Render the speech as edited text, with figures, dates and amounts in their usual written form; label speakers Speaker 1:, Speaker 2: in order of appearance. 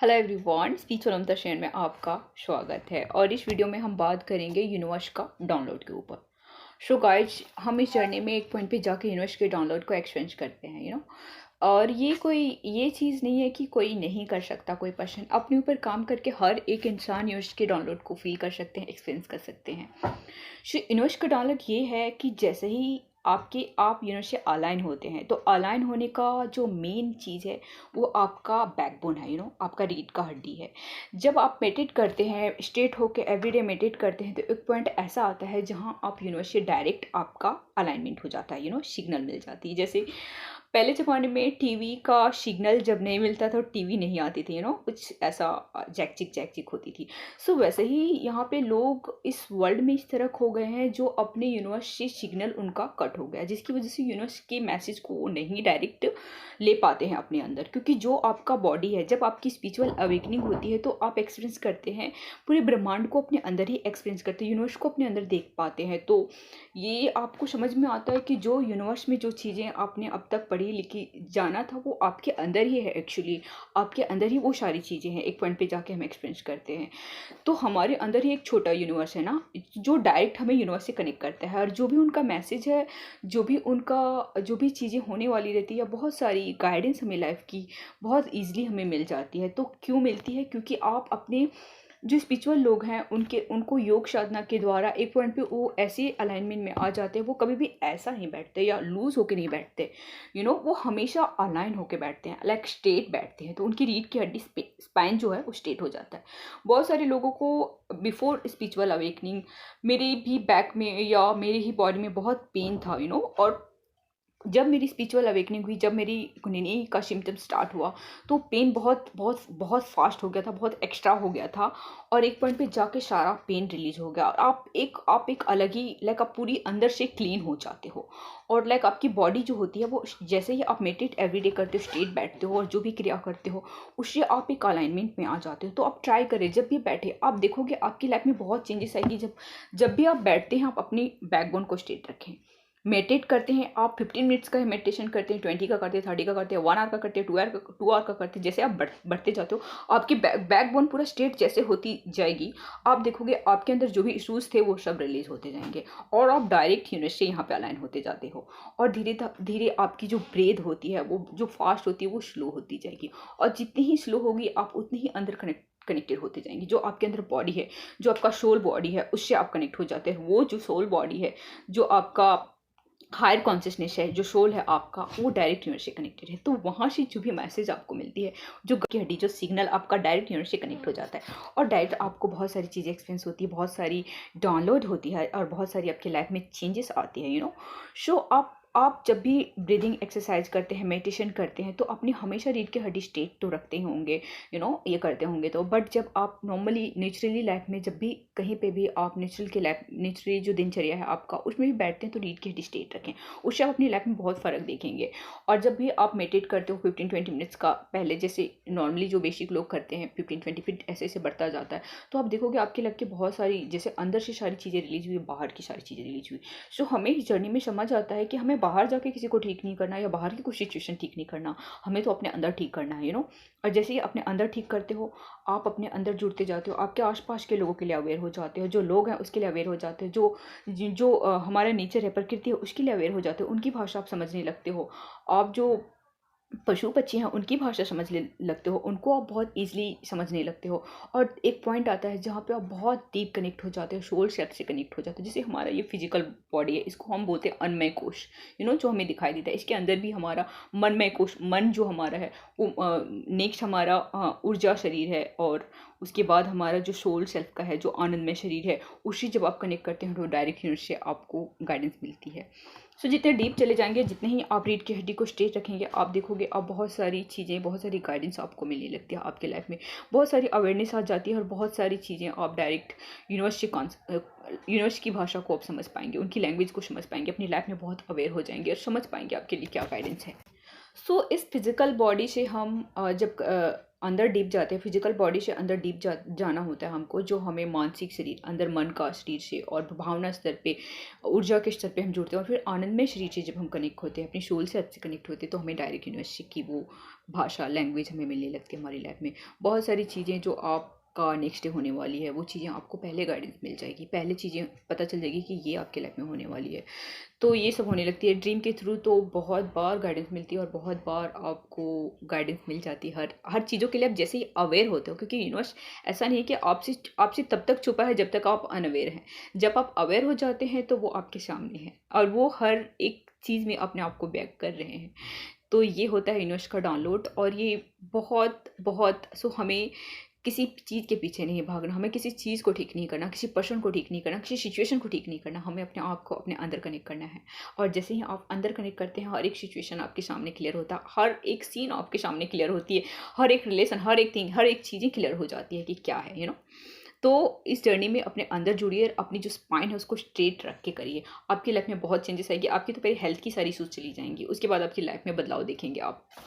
Speaker 1: Hello everyone, speech Olympia share में आपका स्वागत है। और इस वीडियो में हम बात करेंगे यूनिवर्स का डाउनलोड के ऊपर। सो गाइज, हम इस जर्नी में एक पॉइंट पे जाके यूनिवर्स के डाउनलोड को एक्सपीरियंस करते हैं और ये चीज़ नहीं है कि कोई नहीं कर सकता। कोई पर्सन अपने ऊपर काम करके हर एक इंसान यूनिवर्स के डाउनलोड को फील कर सकते हैं, एक्सपीरियंस कर सकते हैं। सो यूनिवर्स का डाउनलोड ये है कि जैसे ही आप यूनिवर्स से अलाइन होते हैं, तो अलाइन होने का जो मेन चीज़ है वो आपका बैकबोन है, आपका रीढ़ का हड्डी है। जब आप मेडिटेट करते हैं, स्ट्रेट होके एवरीडे मेडिटेट करते हैं, तो एक पॉइंट ऐसा आता है जहां आप यूनिवर्स से डायरेक्ट आपका अलाइनमेंट हो जाता है, सिग्नल मिल जाती है। जैसे पहले ज़माने में टीवी का सिग्नल जब नहीं मिलता था, टीवी नहीं आती थी, कुछ ऐसा जैक चिक होती थी। सो वैसे ही यहाँ पे लोग इस वर्ल्ड में इस तरह खो गए हैं जो अपने यूनिवर्स से सिग्नल उनका कट हो गया, जिसकी वजह से यूनिवर्स के मैसेज को वो नहीं डायरेक्ट ले पाते हैं अपने अंदर। क्योंकि जो आपका बॉडी है, जब आपकी स्पिरिचुअल अवेकनिंग होती है तो आप एक्सपीरियंस करते हैं, पूरे ब्रह्मांड को अपने अंदर ही एक्सपीरियंस करते हैं, यूनिवर्स को अपने अंदर देख पाते हैं। तो ये आपको समझ में आता है कि जो यूनिवर्स में जो चीज़ें आपने अब तक पढ़ी लिखी जाना था वो आपके अंदर ही है। एक्चुअली आपके अंदर ही वो सारी चीज़ें हैं, एक पॉइंट पे जाके हम एक्सपीरियंस करते हैं। तो हमारे अंदर ही एक छोटा यूनिवर्स है जो डायरेक्ट हमें यूनिवर्स से कनेक्ट करता है। और जो भी उनका मैसेज है, जो भी चीज़ें होने वाली रहती है, बहुत सारी गाइडेंस हमें लाइफ की बहुत ईजिली हमें मिल जाती है। तो क्यों मिलती है? क्योंकि आप अपने जो स्पिरिचुअल लोग हैं उनको योग साधना के द्वारा एक पॉइंट पे वो ऐसे अलाइनमेंट में आ जाते हैं। वो कभी भी ऐसा नहीं बैठते या लूज होके नहीं बैठते, वो हमेशा अलाइन होके बैठते हैं, लाइक स्ट्रेट बैठते हैं। तो उनकी रीढ़ की हड्डी स्पाइन जो है वो स्ट्रेट हो जाता है। बहुत सारे लोगों को बिफोर स्पिरिचुअल अवेकनिंग मेरे भी बैक में या मेरे ही बॉडी में बहुत पेन था, और जब मेरी स्पिरिचुअल अवेकनिंग हुई, जब मेरी कुंडलिनी का सिम्टम स्टार्ट हुआ, तो पेन बहुत बहुत बहुत फास्ट हो गया था, बहुत एक्स्ट्रा हो गया था। और एक पॉइंट पे जाके सारा पेन रिलीज हो गया और आप एक अलग ही, लाइक आप पूरी अंदर से क्लीन हो जाते हो। और लाइक आपकी बॉडी जो होती है वो जैसे ही आप मेडिटेट एवरीडे करते हो, स्ट्रेट बैठते हो और जो भी क्रिया करते हो, उससे आप एक अलाइनमेंट में आ जाते हो। तो आप ट्राई करें, जब भी बैठे आप देखोगे आपकी लाइफ में बहुत चेंजेस आएगी। जब भी आप बैठते हैं, आप अपनी बैकबोन को स्ट्रेट रखें। मेडिटेट करते हैं आप, 15 मिनट्स का मेडिटेशन करते हैं, 20 का करते हैं, 30 का करते हैं, 1 आवर का करते हैं, 2 आवर का करते हैं। जैसे आप बढ़ते जाते हो, आपकी बैकबोन पूरा स्ट्रेट जैसे होती जाएगी, आप देखोगे आपके अंदर जो भी इश्यूज थे वो सब रिलीज होते जाएंगे और आप डायरेक्ट यूनिवर्स से यहाँ पे अलाइन होते जाते हो। और धीरे धीरे आपकी जो ब्रेथ होती है वो जो फास्ट होती है वो स्लो होती जाएगी। और जितनी ही स्लो होगी आप उतनी ही अंदर कनेक्टेड होते जाएंगे। जो आपके अंदर बॉडी है, जो आपका सोल बॉडी है, उससे आप कनेक्ट हो जाते हैं। वो जो सोल बॉडी है, जो आपका हायर कॉन्शियसनेस है, जो सोल है आपका, वो डायरेक्ट यूनिवर्स से कनेक्टेड है। तो वहाँ से जो भी मैसेज आपको मिलती है, जो की हड्डी, जो सिग्नल आपका डायरेक्ट यूनिवर्स से कनेक्ट हो जाता है और डायरेक्ट आपको बहुत सारी चीज़ें एक्सपीरियंस होती है, बहुत सारी डाउनलोड होती है और बहुत सारी आपकी लाइफ में चेंजेस आती है। सो आप जब भी ब्रीदिंग एक्सरसाइज करते हैं, मेडिटेशन करते हैं, तो अपनी हमेशा रीढ़ की हड्डी स्ट्रेट तो रखते ही होंगे, ये करते होंगे। तो बट जब आप नॉर्मली नेचुरली लाइफ में जब भी कहीं पे भी आप नेचुरली जो दिनचर्या है आपका, उसमें भी बैठते हैं तो रीढ़ की हड्डी स्ट्रेट रखें। उससे आप अपनी लाइफ में बहुत फ़र्क देखेंगे। और जब भी आप मेडिटेट करते हो 15-20 मिनट्स का, पहले जैसे नॉर्मली जो बेसिक लोग करते हैं 15-20, फिर ऐसे ऐसे बढ़ता जाता है, तो आप देखोगे आपके लग के बहुत सारी, जैसे अंदर से सारी चीज़ें रिलीज हुई, बाहर की सारी चीज़ें रिलीज हुई। सो हमें इस जर्नी में समझ आता है कि हमें बाहर जाके किसी को ठीक नहीं करना या बाहर की कोई सिचुएशन ठीक नहीं करना, हमें तो अपने अंदर ठीक करना है। और जैसे ही अपने अंदर ठीक करते हो, आप अपने अंदर जुड़ते जाते हो, आपके आसपास के लोगों के लिए अवेयर हो जाते हो, जो लोग हैं उसके लिए अवेयर हो जाते हो, जो हमारा नेचर है, प्रकृति है, उसके लिए अवेयर हो जाते हो। उनकी भाषा आप समझने लगते हो। आप जो पशु पक्षी हैं उनकी भाषा समझने लगते हो, उनको आप बहुत ईजिली समझने लगते हो। और एक पॉइंट आता है जहाँ पे आप बहुत डीप कनेक्ट हो जाते हो, सोल सेल्फ से कनेक्ट हो जाते हो। जैसे हमारा ये फिजिकल बॉडी है, इसको हम बोलते हैं अन्नमय कोश, जो हमें दिखाई देता है। इसके अंदर भी हमारा मनमय कोश, मन जो हमारा है वो नेक्स्ट हमारा ऊर्जा शरीर है। और उसके बाद हमारा जो सोल सेल्फ का है, जो आनंदमय शरीर है, उससे जब आप कनेक्ट करते हैं तो डायरेक्ट यूनिवर्स से आपको गाइडेंस मिलती है। सो जितने डीप चले जाएंगे, जितने ही आप रीढ़ की हड्डी को स्ट्रेट रखेंगे, आप देखोगे आप बहुत सारी चीज़ें, बहुत सारी गाइडेंस आपको मिलने लगती है। आपके लाइफ में बहुत सारी अवेयरनेस आ जाती है और बहुत सारी चीज़ें आप डायरेक्ट यूनिवर्स की भाषा को आप समझ पाएंगे, उनकी लैंग्वेज को समझ पाएंगे, अपनी लाइफ में बहुत अवेयर हो जाएंगे और समझ पाएंगे आपके लिए क्या गाइडेंस है। सो इस फिज़िकल बॉडी से हम जब अंदर डीप जाते हैं, फिज़िकल बॉडी से अंदर डीप जाना होता है हमको, जो हमें मानसिक शरीर, अंदर मन का शरीर से और भावना स्तर पे, ऊर्जा के स्तर पे हम जुड़ते हैं, और फिर आनंदमय शरीर से जब हम कनेक्ट होते हैं, अपनी सोल से अच्छे कनेक्ट होते हैं, तो हमें डायरेक्ट यूनिवर्स की वो भाषा, लैंग्वेज हमें मिलने लगती है हमारी लाइफ में। बहुत सारी चीज़ें जो आपका नेक्स्ट डे होने वाली है, वो चीज़ें आपको पहले गाइडेंस मिल जाएगी, पहले चीज़ें पता चल जाएगी कि ये आपके लाइफ में होने वाली है। तो ये सब होने लगती है ड्रीम के थ्रू। तो बहुत बार गाइडेंस मिलती है और बहुत बार आपको गाइडेंस मिल जाती है हर हर चीज़ों के लिए। आप जैसे ही अवेयर होते हो, क्योंकि यूनिवर्स ऐसा नहीं है कि आपसे आपसे तब तक छुपा है जब तक आप अनअवेयर हैं। जब आप अवेयर हो जाते हैं तो वो आपके सामने है, और वो हर एक चीज़ में अपने आप को बैक कर रहे हैं। तो ये होता है यूनिवर्स का डाउनलोड। और ये बहुत बहुत सो हमें किसी चीज़ के पीछे नहीं भागना, हमें किसी चीज़ को ठीक नहीं करना, किसी पर्सन को ठीक नहीं करना, किसी सिचुएशन को ठीक नहीं करना, हमें अपने आप को अपने अंदर कनेक्ट करना है। और जैसे ही आप अंदर कनेक्ट करते हैं, हर एक सिचुएशन आपके सामने क्लियर होता है, हर एक सीन आपके सामने क्लियर होती है, हर एक रिलेशन, हर एक थिंग, हर एक चीज़ें क्लियर हो जाती है कि क्या है, तो इस जर्नी में अपने अंदर जुड़िए, अपनी जो स्पाइन है उसको स्ट्रेट रख के करिए। आपकी लाइफ में बहुत चेंजेस आएगी। आपकी तो पहले हेल्थ की सारी इशूज़ चली जाएंगी, उसके बाद आपकी लाइफ में बदलाव देखेंगे आप।